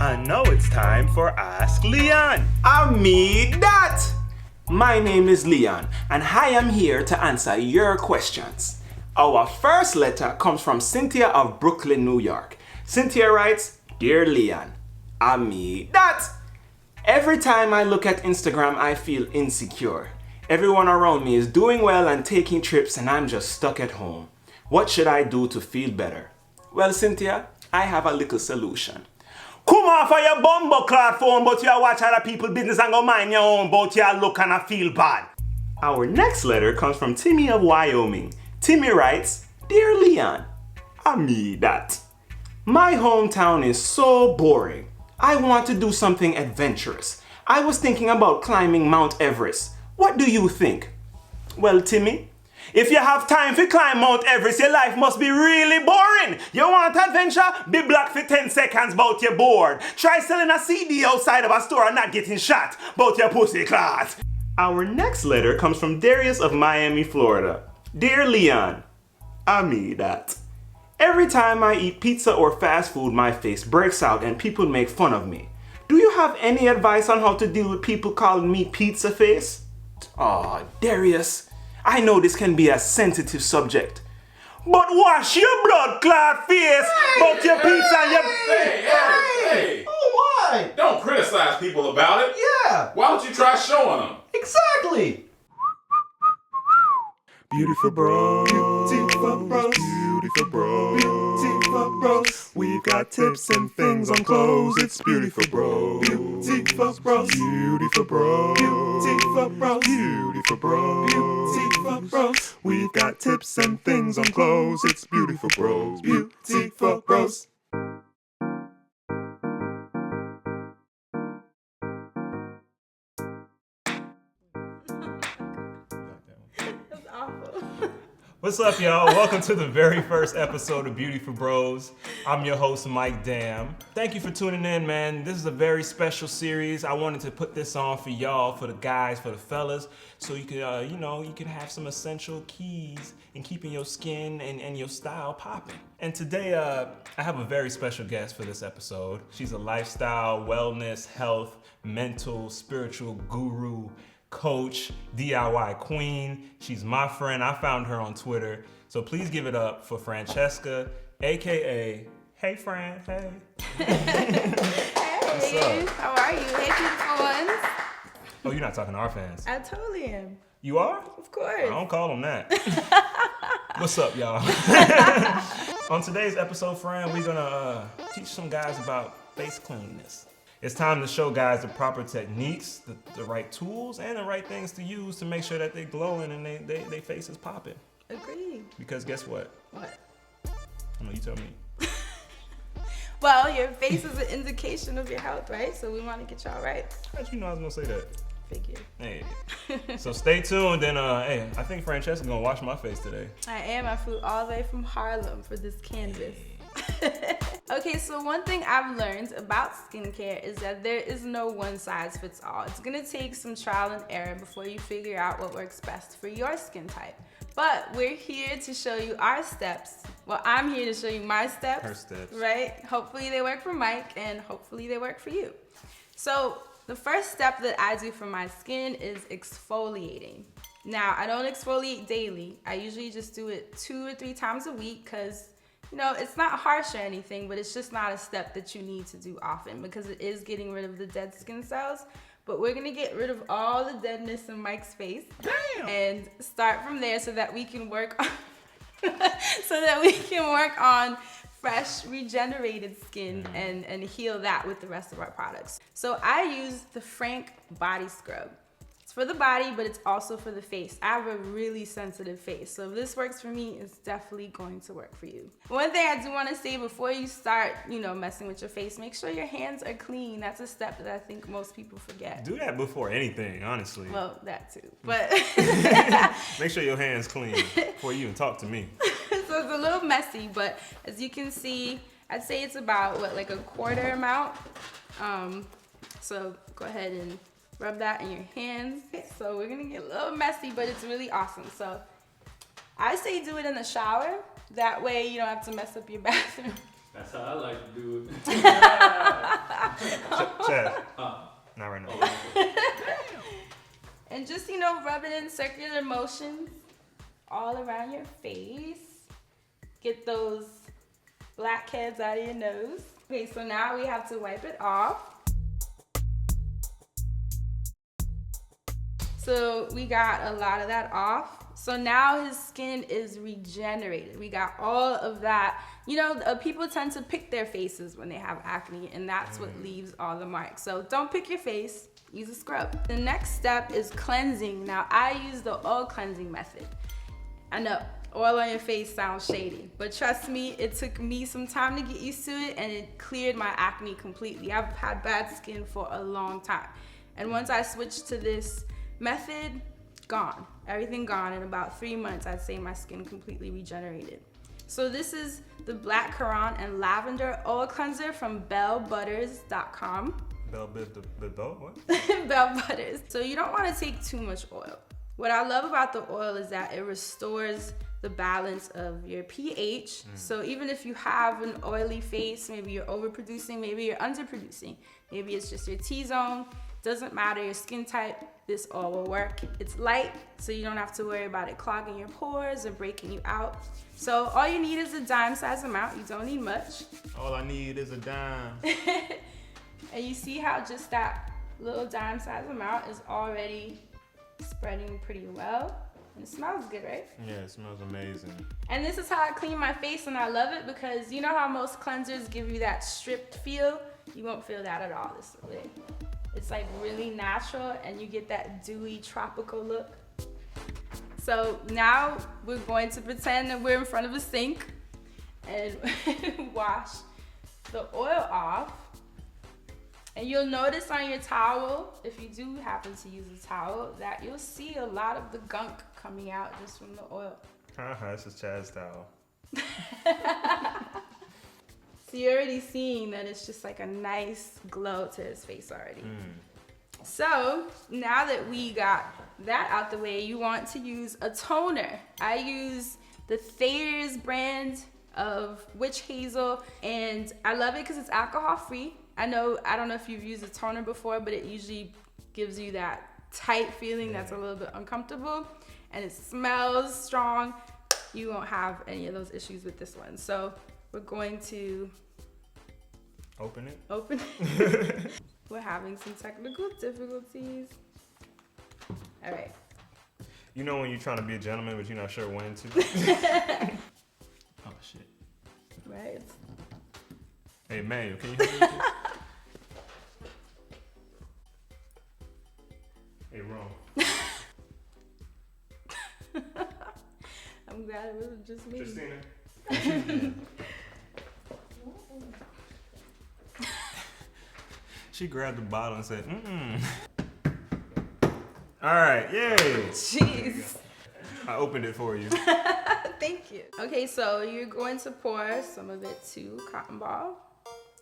And now it's time for Ask Leon. that! My name is Leon, and I am here to answer your questions. Our first letter comes from Cynthia of Brooklyn, New York. Cynthia writes, Dear Leon, that! Every time I look at Instagram, I feel insecure. Everyone around me is doing well and taking trips, and I'm just stuck at home. What should I do to feel better? Well, Cynthia, I have a little solution. Come off of your bumbo-clad phone, but you watch other people's business and go mind your own, but you look and I feel bad. Our next letter comes from Timmy of Wyoming. Timmy writes, Dear Leon, that. My hometown is so boring. I want to do something adventurous. I was thinking about climbing Mount Everest. What do you think? Well, Timmy, if you have time to climb Mount Everest, your life must be really boring. You want adventure? Be black for 10 seconds about your bored. Try selling a CD outside of a store and not getting shot about your pussy class. Our next letter comes from Darius of Miami, Florida. Dear Leon, that. Every time I eat pizza or fast food, my face breaks out and people make fun of me. Do you have any advice on how to deal with people calling me pizza face? Aw, Darius, I know this can be a sensitive subject. But wash your blood clot face about your pizza and your... Hey! Oh, why? Don't criticize people about it. Yeah. Why don't you try showing them? Exactly. Beautiful bros, Beautiful bros, beautiful bros, beautiful bros. We've got tips and things on clothes. It's beautiful bros, Beautiful bros, beautiful bros, beautiful bros, beautiful bros, beautiful bros. We've got tips and things on clothes. It's beautiful bros, Beautiful bros. What's up, y'all? Welcome to the very first episode of Beautiful Bros. I'm your host, Mike Dam. Thank you for tuning in, man. This is a very special series. I wanted to put this on for y'all, for the guys, for the fellas, so you can, you can have some essential keys in keeping your skin and your style popping. And today, I have a very special guest for this episode. She's a lifestyle, wellness, health, mental, spiritual guru, coach, DIY queen. She's my friend. I found her on Twitter. So please give it up for Franchescka, aka Hey Fran, hey. Hey, What's up? how are you? Hey, beautiful ones. Oh, you're not talking to our fans. I totally am. You are? Of course. I don't call them that. What's up, y'all? On today's episode, Fran, we're gonna teach some guys about face cleanliness. It's time to show guys the proper techniques, the right tools, and the right things to use to make sure that they're glowing and they face is popping. Agreed. Because guess what? What? I don't know, you tell me. Well, your face is an indication of your health, right? So we want to get y'all right. How'd you know I was gonna say that? Figure. Hey. So stay tuned and hey, I think Franchesca's gonna wash my face today. I am. I flew all the way from Harlem for this canvas. Okay, so one thing I've learned about skincare is that there is no one size fits all. It's gonna take some trial and error before you figure out what works best for your skin type. But we're here to show you our steps. Well, I'm here to show you my steps. Her steps. Right? Hopefully they work for Mike and hopefully they work for you. So the first step that I do for my skin is exfoliating. Now, I don't exfoliate daily. I usually just do it 2 or 3 times a week because it's not harsh or anything, but it's just not a step that you need to do often because it is getting rid of the dead skin cells. But we're gonna get rid of all the deadness in Mike's face. Damn. And start from there so that we can work on fresh, regenerated skin and heal that with the rest of our products. So I use the Frank Body Scrub. It's for the body, but it's also for the face. I have a really sensitive face, so if this works for me, it's definitely going to work for you. One thing I do want to say before you start, messing with your face, make sure your hands are clean. That's a step that I think most people forget. Do that before anything, honestly. Well, that too, but Make sure your hands clean before you even talk to me. So it's a little messy, but as you can see, I'd say it's about like a quarter amount. So go ahead and rub that in your hands. So we're gonna get a little messy, but it's really awesome. So I say do it in the shower. That way you don't have to mess up your bathroom. That's how I like to do it. Chad. Not right now. And just, you know, rub it in circular motions all around your face. Get those blackheads out of your nose. Okay, so now we have to wipe it off. So we got a lot of that off. So now his skin is regenerated. We got all of that. You know, people tend to pick their faces when they have acne, and that's what leaves all the marks. So don't pick your face, use a scrub. The next step is cleansing. Now I use the oil cleansing method. I know, oil on your face sounds shady, but trust me, it took me some time to get used to it, and it cleared my acne completely. I've had bad skin for a long time. And once I switched to this method, gone. Everything gone. In about 3 months, I'd say my skin completely regenerated. So this is the Blackcurrant and Lavender Oil Cleanser from bellebutters.com. Belle, what? Belle Butters. So you don't want to take too much oil. What I love about the oil is that it restores the balance of your pH. So even if you have an oily face, maybe you're overproducing, maybe you're underproducing, maybe it's just your T-zone, doesn't matter your skin type, this oil will work. It's light, so you don't have to worry about it clogging your pores or breaking you out. So all you need is a dime size amount. You don't need much. All I need is a dime. And you see how just that little dime size amount is already spreading pretty well. And it smells good, right? Yeah, it smells amazing. And this is how I clean my face, and I love it because you know how most cleansers give you that stripped feel? You won't feel that at all this way. It's like really natural, and you get that dewy tropical look. So now we're going to pretend that we're in front of a sink and wash the oil off. And you'll notice on your towel, if you do happen to use a towel, that you'll see a lot of the gunk coming out just from the oil. This is Chad's towel. So you're already seeing that it's just like a nice glow to his face already. So now that we got that out the way, you want to use a toner. I use the Thayer's brand of Witch Hazel, and I love it because it's alcohol free. I don't know if you've used a toner before, but it usually gives you that tight feeling that's a little bit uncomfortable, and it smells strong. You won't have any of those issues with this one. So we're going to open it. We're having some technical difficulties. All right. You know when you're trying to be a gentleman, but you're not sure when to. Oh shit. Right. Hey man, can you help me with this? Hey Ron. I'm glad it wasn't just me. Christina. She grabbed the bottle and said, All right, yay. Jeez. I opened it for you. Thank you. Okay, so you're going to pour some of it to cotton ball,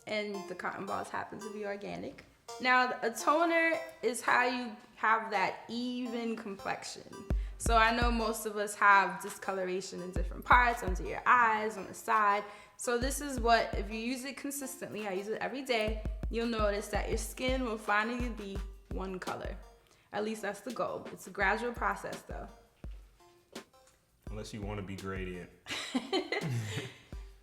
and the cotton balls happen to be organic. Now, a toner is how you have that even complexion. So I know most of us have discoloration in different parts, under your eyes, on the side. So this is what, if you use it consistently, I use it every day, you'll notice that your skin will finally be one color. At least that's the goal. It's a gradual process though. Unless you want to be gradient.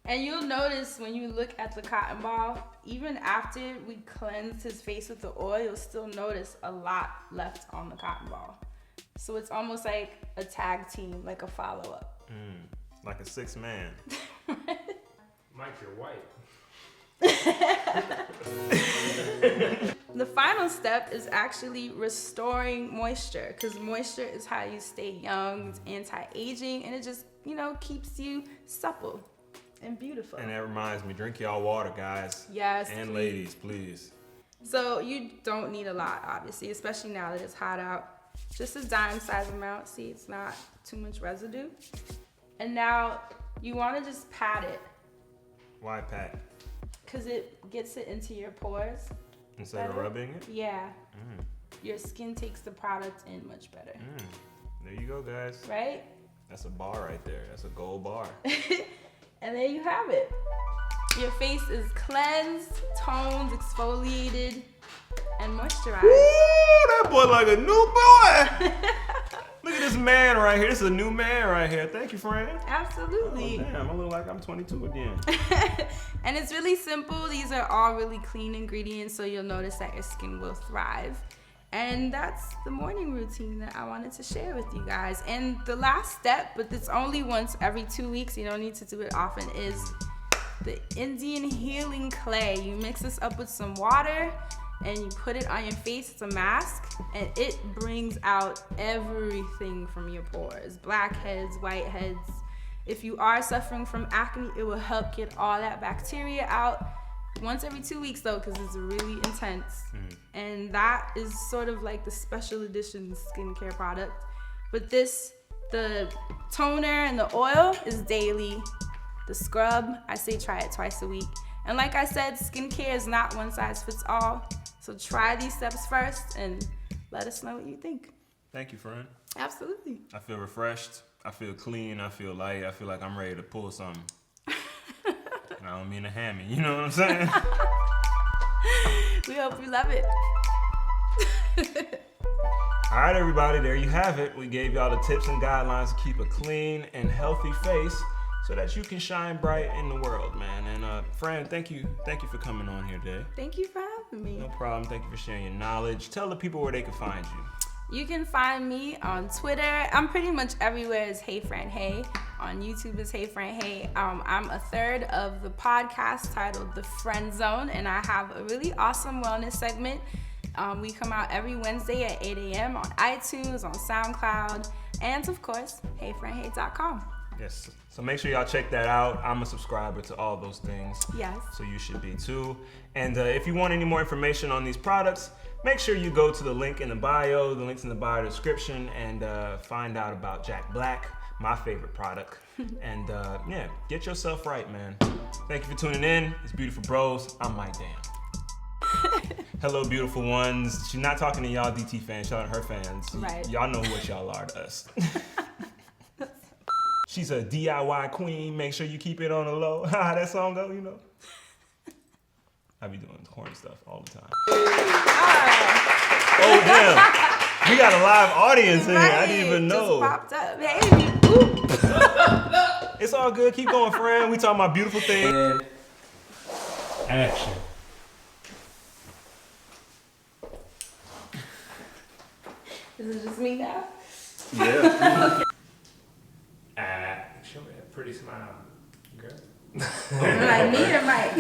And you'll notice when you look at the cotton ball, even after we cleansed his face with the oil, you'll still notice a lot left on the cotton ball. So it's almost like a tag team, like a follow-up. Like a 6 man. Mike, you're white. The final step is actually restoring moisture, because moisture is how you stay young. It's anti-aging, and it just, keeps you supple and beautiful. And that reminds me, drink y'all water, guys. Yes, And please. ladies, please. So you don't need a lot, obviously, especially now that it's hot out. Just a dime size amount. See, it's not too much residue. And now you want to just pat it, Why pat? because it gets it into your pores. Instead of better. rubbing it? Yeah. Your skin takes the product in much better. There you go, guys. Right? That's a bar right there. That's a gold bar. And there you have it. Your face is cleansed, toned, exfoliated, and moisturized. Ooh, that boy like a new boy. Look at this man right here. This is a new man right here. Thank you, Fran. Absolutely. Oh, damn, I look like I'm 22 again. And it's really simple. These are all really clean ingredients, so you'll notice that your skin will thrive. And that's the morning routine that I wanted to share with you guys. And the last step, but it's only once every 2 weeks, you don't need to do it often, is the Indian healing clay. You mix this up with some water and you put it on your face. It's a mask and it brings out everything from your pores. Blackheads, whiteheads. If you are suffering from acne, it will help get all that bacteria out. Once every 2 weeks though, because it's really intense. And that is sort of like the special edition skincare product. But this, the toner and the oil is daily. The scrub, I say try it twice a week. And like I said, skincare is not one size fits all. So try these steps first and let us know what you think. Thank you, Fran. Absolutely. I feel refreshed. I feel clean. I feel light. I feel like I'm ready to pull something. And I don't mean a hammy. You know what I'm saying? We hope you love it. All right, everybody, there you have it. We gave y'all the tips and guidelines to keep a clean and healthy face so that you can shine bright in the world, man. And Fran, thank you for coming on here today. Thank you for having me. No problem. Thank you for sharing your knowledge. Tell the people where they can find you. You can find me on Twitter. I'm pretty much everywhere as Hey Fran Hey. On YouTube is Hey Fran Hey. I'm a third of the podcast titled The Friend Zone, and I have a really awesome wellness segment. We come out every Wednesday at 8 a.m. on iTunes, on SoundCloud, and of course, HeyFranHey.com. Yes. So make sure y'all check that out. I'm a subscriber to all those things. Yes. So you should be too. And if you want any more information on these products, make sure you go to the link in the bio, the links in the bio description, and find out about Jack Black, my favorite product. And yeah, get yourself right, man. Thank you for tuning in. It's Beautiful Bros. I'm Mike Dam. Hello, beautiful ones. She's not talking to y'all DT fans, she's talking to her fans. Right. Y'all know what y'all are to us. She's a DIY queen. Make sure you keep it on the low. How that song go, you know? I be doing corny stuff all the time. Oh, damn. We got a live audience in here. I didn't even know. Just popped up. Hey, ooh. It's all good. Keep going, friend. We talking about beautiful things. And action. Is it just me now? Yeah. Show me that pretty smile, girl. Like me or Mike?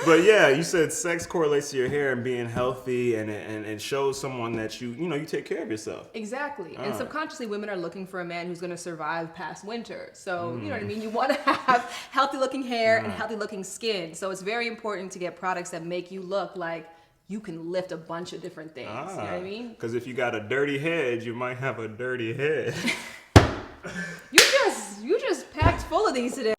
But yeah, you said sex correlates to your hair and being healthy, and it shows someone that you take care of yourself. Exactly. And subconsciously, women are looking for a man who's going to survive past winter. So, you know what I mean? You want to have healthy looking hair and healthy looking skin. So it's very important to get products that make you look like you can lift a bunch of different things. You know what I mean? Because if you got a dirty head, you might have a dirty head. You just packed full of these today.